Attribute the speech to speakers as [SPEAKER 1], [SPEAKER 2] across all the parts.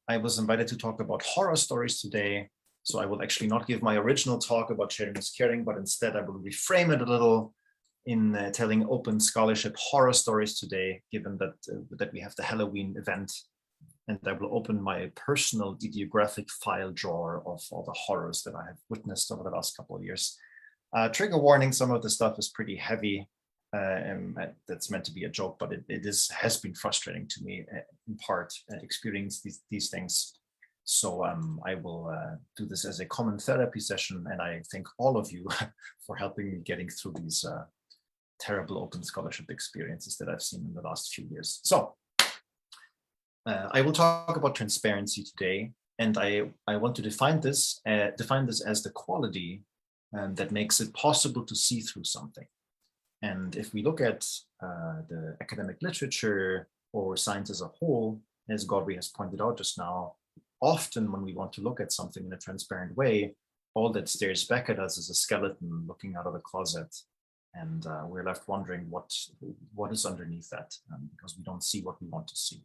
[SPEAKER 1] I was invited to talk about horror stories today. So I will actually not give my original talk about sharing is caring, but instead I will reframe it a little in telling open scholarship horror stories today, given that, that we have the Halloween event. And I will open my personal ideographic file drawer of all the horrors that I have witnessed over the last couple of years. Trigger warning, some of the stuff is pretty heavy. And that's meant to be a joke, but has been frustrating to me in part, experience these things. So I will do this as a common therapy session, and I thank all of you for helping me getting through these terrible open scholarship experiences that I've seen in the last few years. So I will talk about transparency today, and I want to define this as the quality that makes it possible to see through something. And if we look at the academic literature or science as a whole, as Godfrey has pointed out just now, often when we want to look at something in a transparent way, all that stares back at us is a skeleton looking out of a closet. And we're left wondering what is underneath that, because we don't see what we want to see.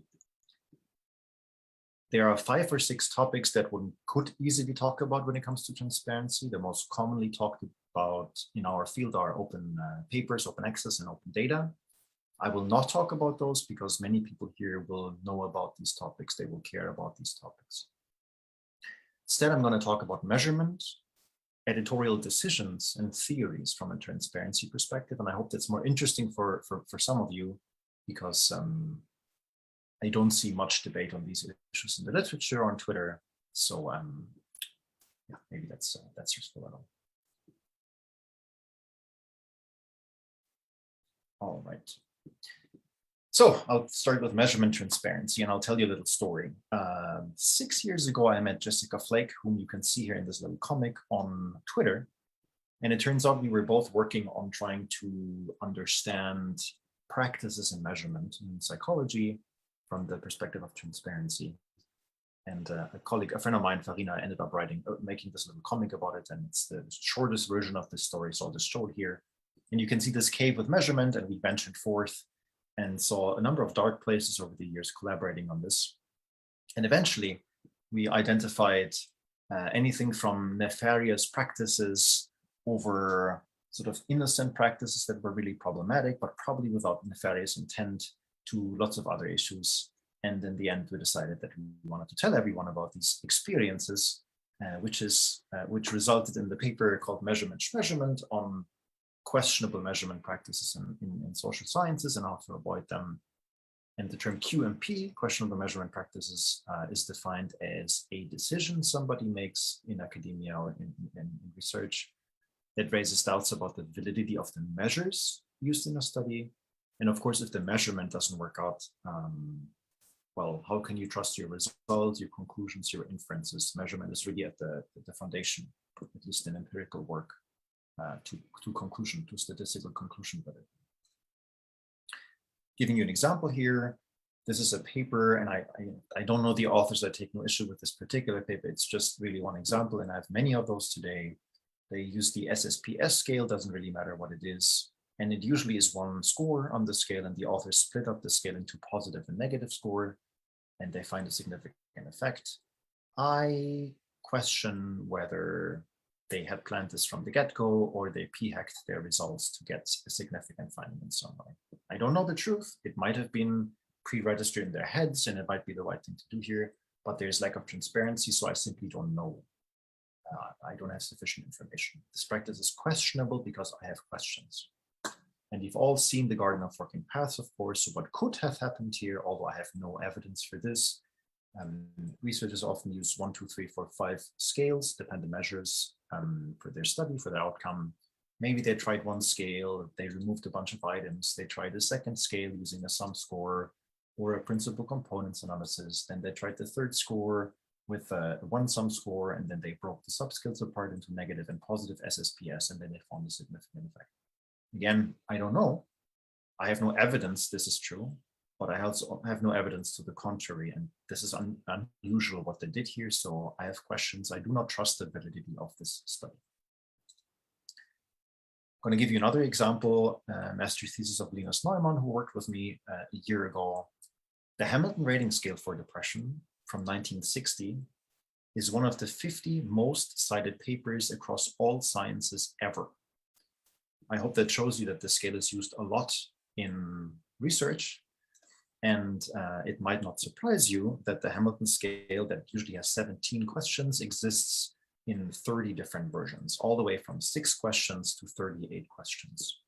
[SPEAKER 1] There are 5 or 6 topics that one could easily talk about when it comes to transparency. The most commonly talked about in our field are open papers, open access, and open data. I will not talk about those because many people here will know about these topics. They will care about these topics. Instead, I'm going to talk about measurement, editorial decisions, and theories from a transparency perspective. And I hope that's more interesting for some of you, because I don't see much debate on these issues in the literature or on Twitter. So yeah, maybe that's useful at all. All right. So I'll start with measurement transparency, and I'll tell you a little story. 6 years ago, I met Jessica Flake, whom you can see here in this little comic, on Twitter. And it turns out we were both working on trying to understand practices in measurement in psychology from the perspective of transparency. And a friend of mine, Farina, ended up making this little comic about it. And it's the shortest version of this story, so I'll just show it here. And you can see this cave with measurement, and we ventured forth and saw a number of dark places over the years collaborating on this. And eventually we identified anything from nefarious practices over sort of innocent practices that were really problematic, but probably without nefarious intent, to lots of other issues. And in the end, we decided that we wanted to tell everyone about these experiences, which resulted in the paper called Measurement on questionable measurement practices in social sciences and how to avoid them. And the term QMP, questionable measurement practices, is defined as a decision somebody makes in academia or in research that raises doubts about the validity of the measures used in a study. And of course, if the measurement doesn't work out, well, how can you trust your results, your conclusions, your inferences? Measurement is really at the foundation, at least in empirical work, to conclusion, to statistical conclusion. But giving you an example here, this is a paper, and I don't know the authors that take no issue with this particular paper. It's just really one example, and I have many of those today. They use the SSPS scale, doesn't really matter what it is. And it usually is one score on the scale, and the authors split up the scale into positive and negative score, and they find a significant effect. I question whether they had planned this from the get-go or they p-hacked their results to get a significant finding in some way. I don't know the truth. It might have been pre-registered in their heads, and it might be the right thing to do here, but there's lack of transparency, so I simply don't know. I don't have sufficient information. This practice is questionable because I have questions. And you've all seen the Garden of Forking Paths, of course, so what could have happened here, although I have no evidence for this. Researchers often use 1, 2, 3, 4, 5 scales, dependent measures for their study, for their outcome. Maybe they tried one scale, they removed a bunch of items, they tried a second scale using a sum score or a principal components analysis, then they tried the third score with one sum score, and then they broke the subscales apart into negative and positive SSPS, and then they found a significant effect. Again, I don't know. I have no evidence this is true, but I also have no evidence to the contrary. And this is unusual what they did here. So I have questions. I do not trust the validity of this study. I'm going to give you another example, master thesis of Linus Neumann, who worked with me a year ago. The Hamilton rating scale for depression from 1960 is one of the 50 most cited papers across all sciences ever. I hope that shows you that the scale is used a lot in research, and it might not surprise you that the Hamilton scale that usually has 17 questions exists in 30 different versions, all the way from 6 questions to 38 questions.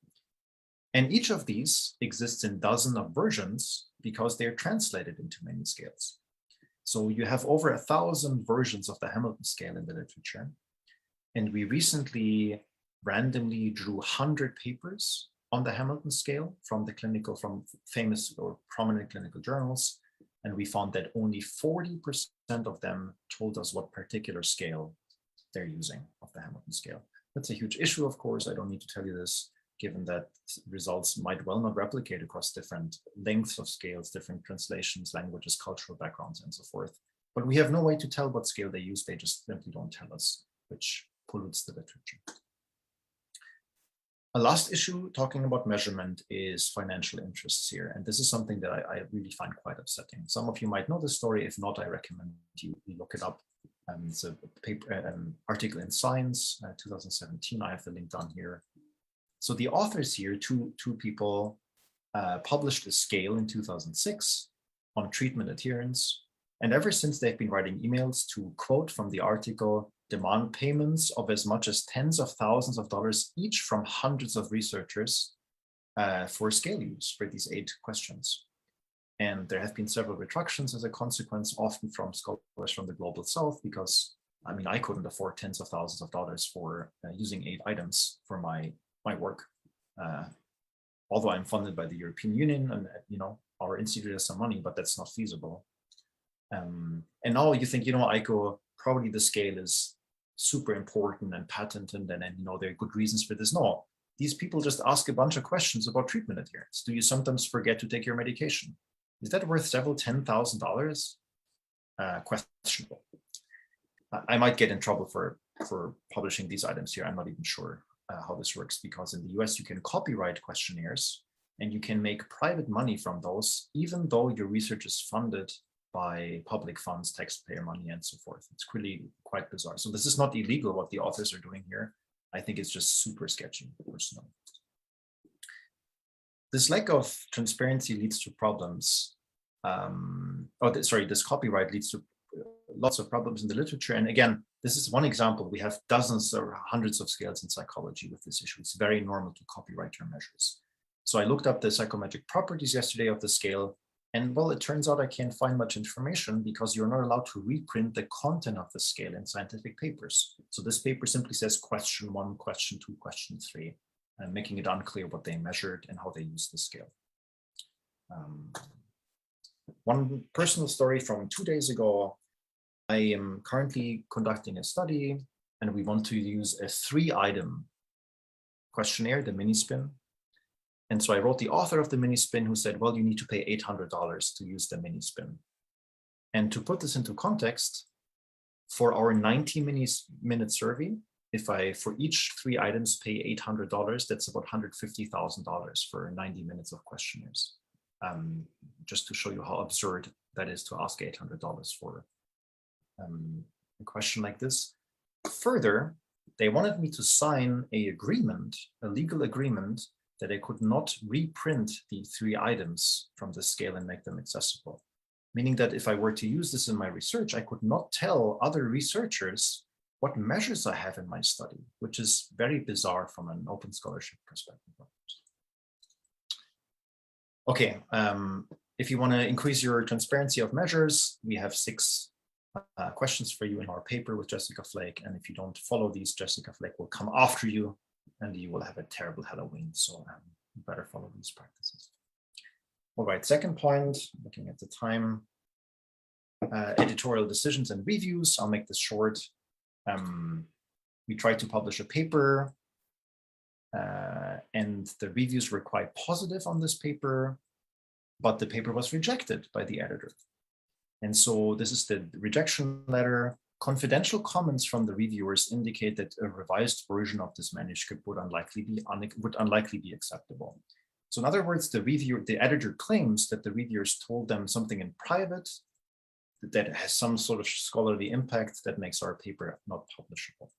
[SPEAKER 1] And each of these exists in dozens of versions because they're translated into many scales. So you have over 1,000 versions of the Hamilton scale in the literature. And we recently randomly drew 100 papers on the Hamilton scale from famous or prominent clinical journals. And we found that only 40% of them told us what particular scale they're using of the Hamilton scale. That's a huge issue, of course. I don't need to tell you this, given that results might well not replicate across different lengths of scales, different translations, languages, cultural backgrounds, and so forth. But we have no way to tell what scale they use. They just simply don't tell us, which pollutes the literature. A last issue talking about measurement is financial interests here. And this is something that I really find quite upsetting. Some of you might know the story. If not, I recommend you look it up. It's a paper, an article in Science, 2017. I have the link down here. So the authors here, two people, published a scale in 2006 on treatment adherence. And ever since, they've been writing emails to quote from the article, demand payments of as much as tens of thousands of dollars each from hundreds of researchers for scale use for these 8 questions. And there have been several retractions as a consequence, often from scholars from the global south, because I mean, I couldn't afford tens of thousands of dollars for using 8 items for my work. Although I'm funded by the European Union and our institute has some money, but that's not feasible. And now you think, Eiko, probably the scale is super important and patented, and there are good reasons for this. No, these people just ask a bunch of questions about treatment adherence. Do you sometimes forget to take your medication? Is that worth several $10,000? Questionable. I might get in trouble for publishing these items here. I'm not even sure how this works, because in the US you can copyright questionnaires and you can make private money from those, even though your research is funded by public funds, taxpayer money, and so forth. It's really quite bizarre. So this is not illegal what the authors are doing here. I think it's just super sketchy, personally. This lack of transparency leads to problems. This copyright leads to lots of problems in the literature. And again, this is one example. We have dozens or hundreds of scales in psychology with this issue. It's very normal to copyright your measures. So I looked up the psychometric properties yesterday of the scale. And well, it turns out I can't find much information because you're not allowed to reprint the content of the scale in scientific papers. So this paper simply says question 1, question 2, question 3, and making it unclear what they measured and how they used the scale. One personal story from 2 days ago. I am currently conducting a study and we want to use a 3-item questionnaire, the mini-spin. And so I wrote the author of the mini-spin who said, well, you need to pay $800 to use the mini-spin. And to put this into context, for our 90-minute survey, if I, for each 3 items, pay $800, that's about $150,000 for 90 minutes of questionnaires. Just to show you how absurd that is to ask $800 for a question like this. Further, they wanted me to sign a legal agreement, that I could not reprint the 3 items from the scale and make them accessible. Meaning that if I were to use this in my research, I could not tell other researchers what measures I have in my study, which is very bizarre from an open scholarship perspective. Okay, if you want to increase your transparency of measures, we have 6 questions for you in our paper with Jessica Flake. And if you don't follow these, Jessica Flake will come after you and you will have a terrible Halloween. So you better follow these practices. All right, second point, looking at the time, editorial decisions and reviews. I'll make this short. We tried to publish a paper and the reviews were quite positive on this paper, but the paper was rejected by the editor. And so this is the rejection letter. Confidential comments from the reviewers indicate that a revised version of this manuscript would unlikely be acceptable. So in other words, the editor claims that the reviewers told them something in private that has some sort of scholarly impact that makes our paper not publishable.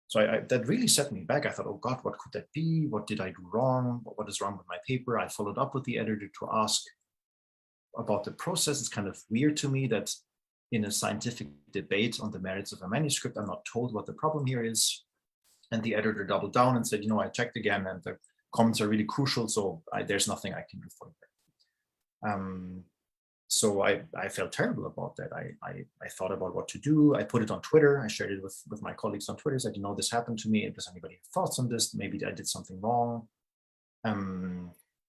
[SPEAKER 1] So that really set me back. I thought, oh God, what could that be? What did I do wrong? What is wrong with my paper? I followed up with the editor to ask about the process. It's kind of weird to me that in a scientific debate on the merits of a manuscript, I'm not told what the problem here is. And the editor doubled down and said, I checked again and the comments are really crucial. So there's nothing I can do for you. So I felt terrible about that. I thought about what to do. I put it on Twitter. I shared it with my colleagues on Twitter. I said, this happened to me. Does anybody have thoughts on this? Maybe I did something wrong.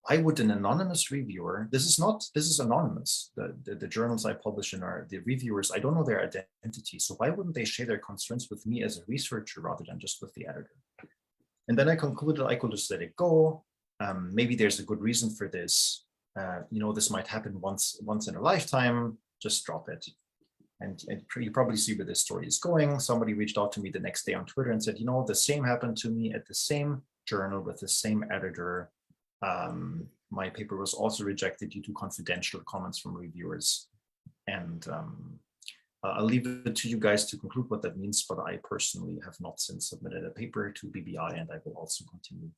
[SPEAKER 1] I would an anonymous reviewer. This is anonymous. The journals I publish in are the reviewers. I don't know their identity. So why wouldn't they share their concerns with me as a researcher rather than just with the editor? And then I concluded I could just let it go. Maybe there's a good reason for this. This might happen once in a lifetime, just drop it. And you probably see where this story is going. Somebody reached out to me the next day on Twitter and said, the same happened to me at the same journal with the same editor. My paper was also rejected due to confidential comments from reviewers. And I'll leave it to you guys to conclude what that means, but I personally have not since submitted a paper to BBI, and I will also continue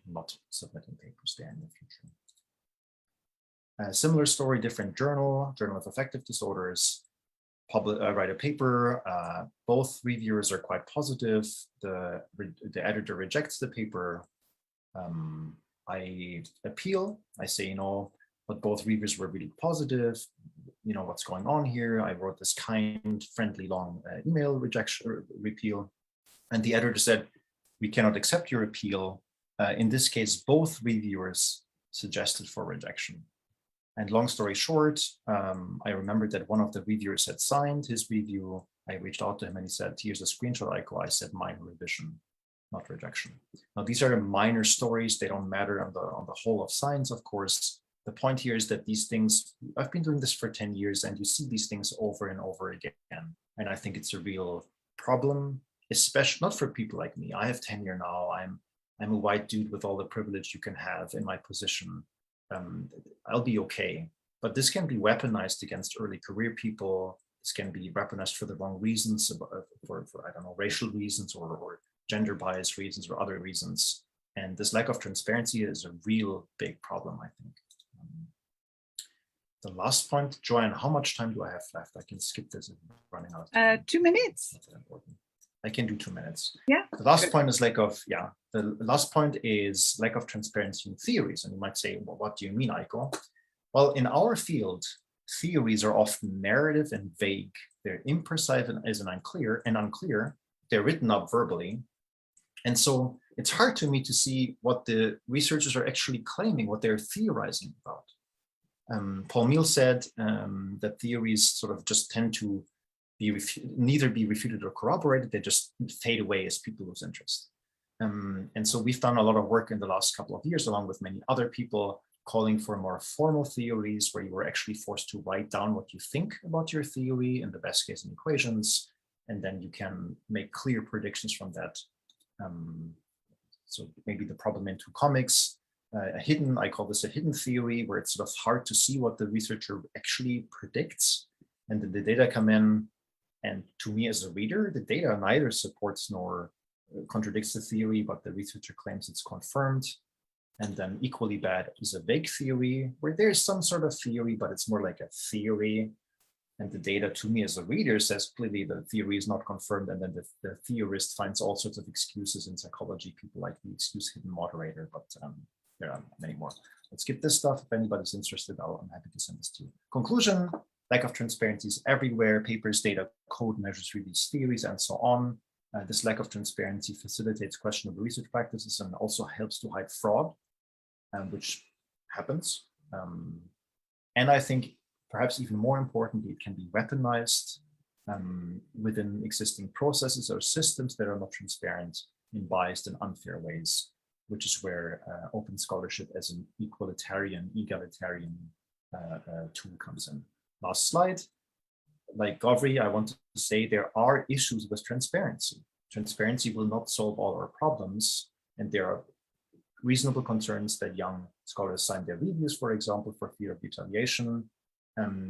[SPEAKER 1] not submitting papers there in the future. Similar story, different journal of affective disorders. Write a paper. Both reviewers are quite positive. The editor rejects the paper. I appeal. I say, but both reviewers were really positive. What's going on here? I wrote this kind, friendly, long email repeal, and the editor said, we cannot accept your appeal. In this case, both reviewers suggested for rejection. And long story short, I remembered that one of the reviewers had signed his review. I reached out to him and he said, here's a screenshot, Eiko. I said minor revision, not rejection. Now, these are minor stories. They don't matter on the whole of science, of course. The point here is that these things, I've been doing this for 10 years and you see these things over and over again. And I think it's a real problem, especially not for people like me. I have tenure now. I'm a white dude with all the privilege you can have in my position. I'll be okay. But this can be weaponized against early career people. This can be weaponized for the wrong reasons, for I don't know, racial reasons or gender bias reasons or other reasons. And this lack of transparency is a real big problem, I think. The last point, Joanne, how much time do I have left? I can skip this if I'm running out of time.
[SPEAKER 2] 2 minutes.
[SPEAKER 1] That's important. I can do 2 minutes.
[SPEAKER 2] Yeah.
[SPEAKER 1] The last point is the last point is lack of transparency in theories. And you might say, well, what do you mean, Eiko? Well, in our field, theories are often narrative and vague. They're imprecise and unclear. They're written up verbally. And so it's hard to me to see what the researchers are actually claiming, what they're theorizing about. Paul Meehl said that theories sort of just tend to neither be refuted or corroborated, they just fade away as people lose interest. And so we've done a lot of work in the last couple of years, along with many other people, calling for more formal theories where you were actually forced to write down what you think about your theory, in the best case in equations, and then you can make clear predictions from that. So maybe the problem in two comics, I call this a hidden theory, where it's sort of hard to see what the researcher actually predicts. And then the data come in, and to me as a reader, the data neither supports nor contradicts the theory, but the researcher claims it's confirmed. And then equally bad is a vague theory, where there's some sort of theory, but it's more like a theory. And the data to me as a reader says clearly the theory is not confirmed. And then the theorist finds all sorts of excuses in psychology, people like the excuse hidden moderator, but there are many more. Let's skip this stuff. If anybody's interested, I'm happy to send this to you. Conclusion, lack of transparency is everywhere. Papers, data, code measures these theories, and so on. This lack of transparency facilitates questionable research practices and also helps to hide fraud, which happens. And I think perhaps even more importantly, it can be weaponized within existing processes or systems that are not transparent in biased and unfair ways, which is where open scholarship as an egalitarian tool comes in. Last slide. Like Govri, I want to say there are issues with transparency. Transparency will not solve all our problems, and there are reasonable concerns that young scholars sign their reviews, for example, for fear of retaliation.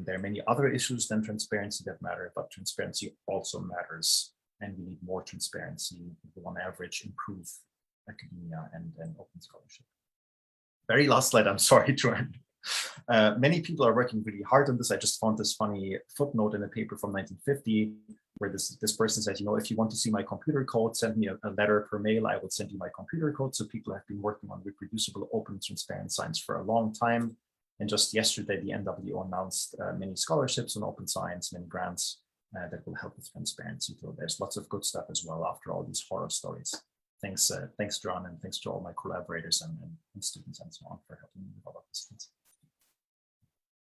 [SPEAKER 1] There are many other issues than transparency that matter, but transparency also matters, and we need more transparency. It will on average improve academia and open scholarship. Very last slide, I'm sorry to end. Many people are working really hard on this. I just found this funny footnote in a paper from 1950 where this person says, if you want to see my computer code, send me a letter per mail. I will send you my computer code. So people have been working on reproducible, open, transparent science for a long time. And just yesterday, the NWO announced many scholarships on open science, many grants that will help with transparency. So there's lots of good stuff as well after all these horror stories. Thanks, John, and thanks to all my collaborators and students and so on for helping me develop this.